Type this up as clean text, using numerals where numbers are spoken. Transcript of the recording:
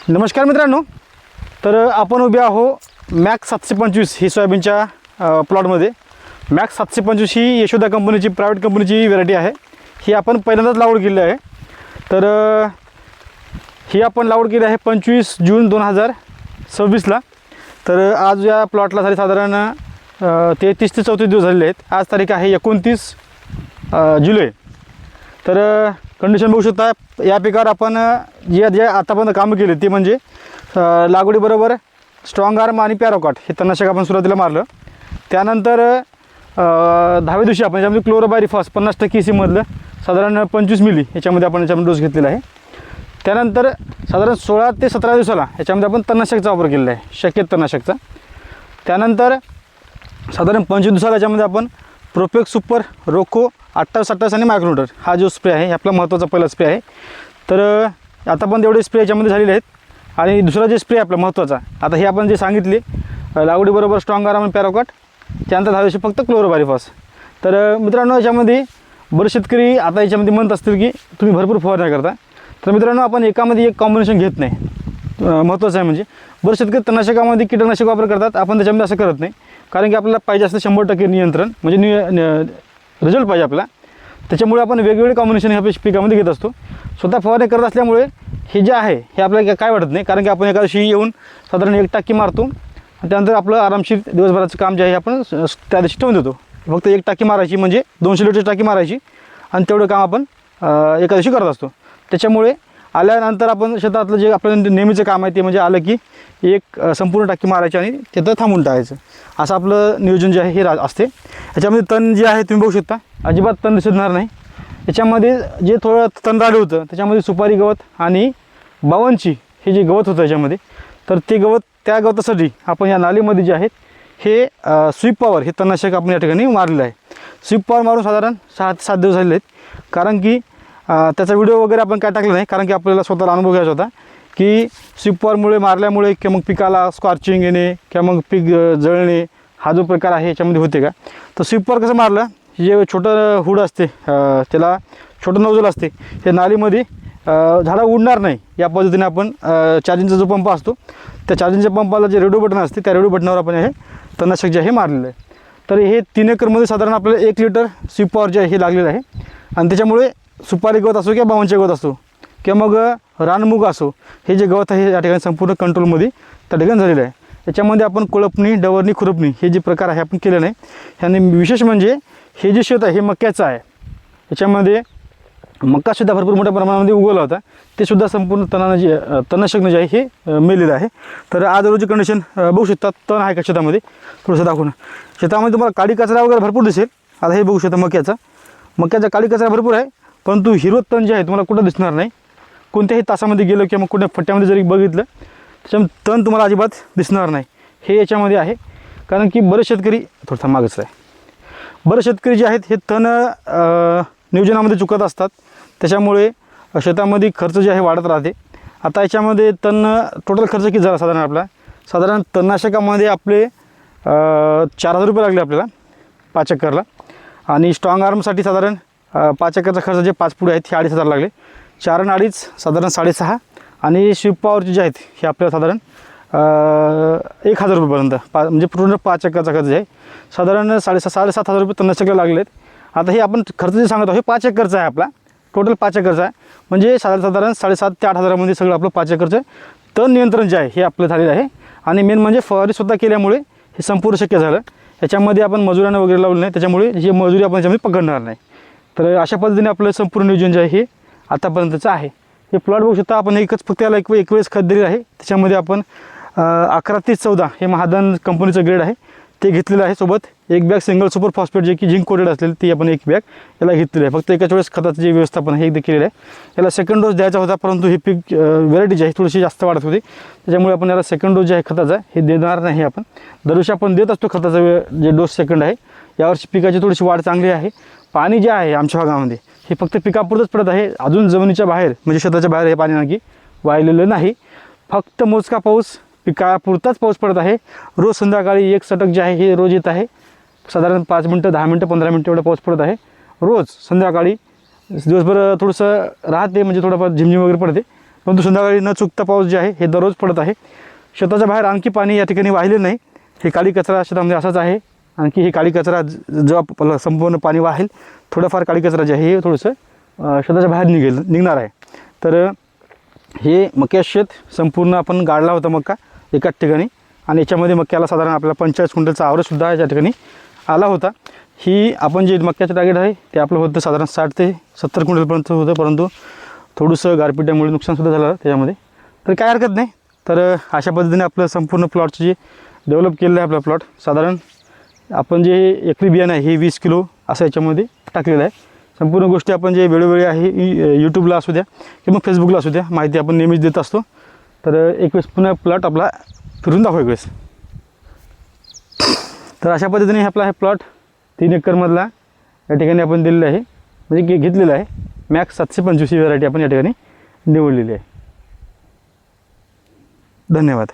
नमस्कार मित्रांनो, तर आपण उभे आहो मॅक्स 725 ही सोयाबीनच्या प्लॉटमध्ये। मॅक्स 725 ही यशोदा कंपनीची प्रायव्हेट कंपनीची व्हरायटी आहे। ही आपण पहिल्यांदाच लागवड केली आहे। तर ही आपण लागवड केली आहे 25 जून 2026ला। तर आज या प्लॉटला झाले साधारण 33 ते 34 दिवस झालेले आहेत। आज तारीख आहे 29 जुलै। तर कंडिशन बघू शकता। या पिकावर आपण जे आतापर्यंत कामं केली ती म्हणजे लागवडीबरोबर स्ट्रॉंग आर्म आणि पॅराकॉट हे तणनाशक आपण सुरुवातीला मारलं। त्यानंतर 10व्या दिवशी आपण याच्यामध्ये क्लोरोबायरिफॉस 50% EC साधारण 25 मिली याच्यामध्ये आपण डोस घेतलेला आहे। त्यानंतर साधारण 16 ते 17 दिवसाला याच्यामध्ये आपण तणनाशकचा वापर केलेला आहे, शक्यत तणनाशकचा। त्यानंतर साधारण 25 दिवसाला याच्यामध्ये आपण प्रोपेक्स सुपर रोको 28-28 आणि मायक्रोन्यूटन हा जो स्प्रे आहे आपला महत्त्वाचा पहिला स्प्रे आहे। तर आता पण तेवढे स्प्रे याच्यामध्ये झालेले आहेत। आणि दुसरा जे स्प्रे आपला महत्त्वाचा आता हे आपण जे सांगितले लागवडीबरोबर स्ट्रॉंग आर्म आणि पॅराकॉट, त्यानंतर 10 दिवशी फक्त क्लोरोबायरिफॉस। तर मित्रांनो, याच्यामध्ये बरेच शेतकरी आता याच्यामध्ये म्हणत असतील की तुम्ही भरपूर फवारण्या करता। तर मित्रांनो, आपण एकामध्ये एक कॉम्बिनेशन घेत नाही। महत्त्वाचं आहे म्हणजे बरेच शेतकरी तणनाशकामध्ये कीटकनाशक वापर करतात, आपण त्याच्यामध्ये असं करत नाही। कारण की आपल्याला पाहिजे असतं 100% नियंत्रण, म्हणजे रिझल्ट पाहिजे आपला। त्याच्यामुळे आपण वेगवेगळे कॉम्बिनेशन ह्या पिकामध्ये घेत असतो। स्वतः फवारणी करत असल्यामुळे हे जे आहे हे आपल्याला काय वाटत नाही, कारण की आपण एका दिवशी येऊन साधारण 1 टाकी मारतो। त्यानंतर आपलं आरामशीर दिवसभराचं काम जे आहे आपण त्या दिवशी ठेवून देतो। फक्त 1 टाकी मारायची म्हणजे 200 लिटरची टाकी मारायची आणि तेवढं काम आपण एका दिवशी करत असतो। त्याच्यामुळे आल्यानंतर आपण शेतातलं जे आपलं नेहमीचं काम आहे ते म्हणजे आलं की एक संपूर्ण टाकी मारायची आणि तिथं थांबून टाकायचं, असं आपलं नियोजन जे आहे हे असते। याच्यामध्ये तण जे आहे तुम्ही बघू शकता, अजिबात तण दिसणार नाही। याच्यामध्ये जे थोडं तण राहिलं होतं त्याच्यामध्ये सुपारी गवत आणि बावनची हे जे गवत होतं याच्यामध्ये, तर ते गवत त्या गवतासाठी आपण या नालीमध्ये जे आहेत हे स्वीप पॉवर हे तणनाशक आपण या ठिकाणी मारलेलं आहे। स्वीप पॉवर मारून साधारण 6 ते 7 दिवस झालेले आहेत। कारण की त्याचा व्हिडिओ वगैरे आपण काय टाकला नाही, कारण की आपल्याला स्वतःला अनुभव घ्यायचा होता की स्वीप पॉवरमुळे मारल्यामुळे किंवा मग पिकाला स्कॉर्चिंग येणे किंवा मग पीक जळणे हा जो प्रकार आहे याच्यामध्ये होते का। तर स्वीप पॉवर कसं मारलं, जे छोटं हुड असते त्याला छोटं नोझल असते, ते नालीमध्ये झाडं उडणार नाही या पद्धतीने आपण चार्जिंगचा जो पंप असतो त्या चार्जिंगच्या पंपाला जे रेडिओ बटन असते त्या रेडिओ बटनावर आपण हे तणनाशक जे आहे मारलेलं आहे। तर हे 3 एकरमध्ये साधारण आपल्याला 1 लिटर स्वीप पॉवर जे आहे हे लागलेलं आहे। आणि त्याच्यामुळे सुपारी गवत असो किंवा बावनचे गवत असो किंवा मग रानमुग असो, हे जे गवत आहे या ठिकाणी संपूर्ण कंट्रोलमध्ये त्या ठिकाणी झालेलं आहे। याच्यामध्ये आपण कोळपणी, डवरणी, खुरपणी हे जे प्रकार आहे आपण केले नाही। ह्याने विशेष म्हणजे हे जे शेत आहे हे मक्याचं आहे। याच्यामध्ये मक्कासुद्धा भरपूर मोठ्या प्रमाणामध्ये उगवला होता, ते सुद्धा संपूर्ण तणनाशकनं जे आहे हे मेलेलं आहे। तर आज रोजी कंडिशन बघू शकता, तण आहे का शेतामध्ये थोडंसं दाखवून। शेतामध्ये तुम्हाला काळी कचरा वगैरे भरपूर दिसेल। आता हे बघू शकता मक्याचा काळी कचरा भरपूर आहे, परंतु हिरवं तण जे आहे तुम्हाला कुठं दिसणार नाही। कोणत्याही तासामध्ये गेलं किंवा मग कुठल्या फट्ट्यामध्ये जरी बघितलं त्याच्यामध्ये तण तुम्हाला अजिबात दिसणार नाही, हे याच्यामध्ये आहे। कारण की बरेच शेतकरी थोडंसं मागच आहे, बरेच शेतकरी जे आहेत हे तण नियोजनामध्ये चुकत असतात, त्याच्यामुळे शेतामध्ये खर्च जे आहे वाढत राहते। आता याच्यामध्ये तण टोटल खर्च किती झाला साधारण आपला, साधारण तणनाशकामध्ये आपले 4000 रुपये लागले आपल्याला 5 एकरला। आणि स्ट्रॉंग आर्मसाठी साधारण 5 एकरचा खर्च जे 5 पुढे आहेत हे 2500 लागले। 4 आणि 2.5 साधारण 6.5 आणि स्वीप पॉवरचे जे आहेत हे आपल्याला साधारण 1000 रुपयेपर्यंत म्हणजे पूर्ण 5 एकरचा खर्च आहे साधारण 7,500 रुपये तणनाशकाला लागले आहेत। आता हे आपण खर्च जे सांगत आहोत हे 5 एकरचा आहे, आपला टोटल 5 एकरचा आहे, म्हणजे साधारण 7,500 ते 8,000 सगळं आपलं 5 एकरचं तण नियंत्रण जे आहे हे आपलं झालेलं आहे। आणि मेन म्हणजे फवारणी स्वतः केल्यामुळे हे संपूर्ण शक्य झालं। याच्यामध्ये आपण मजुरांना वगैरे लावलं नाही, त्याच्यामुळे जी मजुरी आपण याच्यामध्ये पकडणार नाही। तर अशा पद्धतीने आपलं संपूर्ण नियोजन जे आहे हे आतापर्यंतचं आहे। हे प्लॉट बघू शकता आपण, एकच फक्त याला एक वेळेस खत दिलेलं आहे। त्याच्यामध्ये आपण 11-30-14 हे महादन कंपनीचं ग्रेड आहे ते घेतलेलं आहे। सोबत एक बॅग सिंगल सुपर फॉस्फेट जे की झिंक कोटेड असलेली ती आपण एक बॅग याला घेतलेली आहे। फक्त एकाच वेळेस खताचं जे व्यवस्थापन हे एकदा केलेलं आहे। याला सेकंड डोस द्यायचा होता, परंतु ही पीक व्हरायटी जी आहे थोडीशी जास्त वाढत होती, त्याच्यामुळे आपण याला सेकंड डोस जे आहे खताचा हे देणार नाही। आपण दरवर्षी आपण देत असतो खताचा जे डोस सेकंड आहे। यावर्षी पिकाची थोडीशी वाढ चांगली आहे। पाणी जे आहे आमच्या भागामध्ये हे फक्त पिकापुरतच पडत आहे, अजून जमिनीच्या बाहेर म्हणजे शेताच्या बाहेर हे पाणी नक्की वाहिलेलं नाही। फक्त मोजका पाऊस पिकापुरताच पाऊस पडत आहे। रोज संध्याकाळी 1 सटक जे आहे हे रोज येत आहे, साधारण 5 मिनटं 10 मिनटं 15 मिनटं एवढा पाऊस पडत आहे रोज संध्याकाळी। दिवसभर थोडंसं राहते म्हणजे थोडंफार झिमझिम वगैरे पडते, परंतु संध्याकाळी न चुकता पाऊस जे आहे हे दररोज पडत आहे. शेताच्या बाहेर आणखी पाणी या ठिकाणी वाहिले नाही. हे काळी कचरा शेतामध्ये असाच आहे. आणखी हे काळी कचरा जेव्हा संपूर्ण पाणी वाहेल थोडंफार काळी कचरा जे आहे हे थोडंसं शेताच्या बाहेर निघणार आहे. तर हे मक्या शेत संपूर्ण आपण गाडला होता मक्का एकाच ठिकाणी आणि याच्यामध्ये मक्याला साधारण आपल्याला 45 क्विंटलचा आवरेजसुद्धा या ठिकाणी आला होता. ही आपण जे मक्याचं टार्गेट आहे ते आपलं होतं साधारण 60 ते 70 क्विंटलपर्यंत होतं, परंतु थोडंसं गारपिट्यामुळे नुकसानसुद्धा झालं त्याच्यामध्ये. तर काय हरकत नाही. तर अशा पद्धतीने आपलं संपूर्ण प्लॉटचं जे डेव्हलप केलेलं आहे आपला प्लॉट साधारण आपण जे एकरी बियाणं आहे हे 20 किलो असं याच्यामध्ये टाकलेलं आहे. संपूर्ण गोष्टी आपण जे वेळोवेळी आहे यूट्यूबला असू द्या किंवा फेसबुकला असू द्या माहिती आपण नेहमीच देत असतो. तर एक वेळेस पुन्हा प्लॉट आपला फिरून दाखवू एक वेळेस. तर अशा पद्धतीने आपला हे प्लॉट 3 एकरमधला या ठिकाणी आपण दिलेलं आहे, म्हणजे घेतलेलं आहे. मॅक्स 725 ही व्हरायटी आपण या ठिकाणी निवडलेली आहे. धन्यवाद.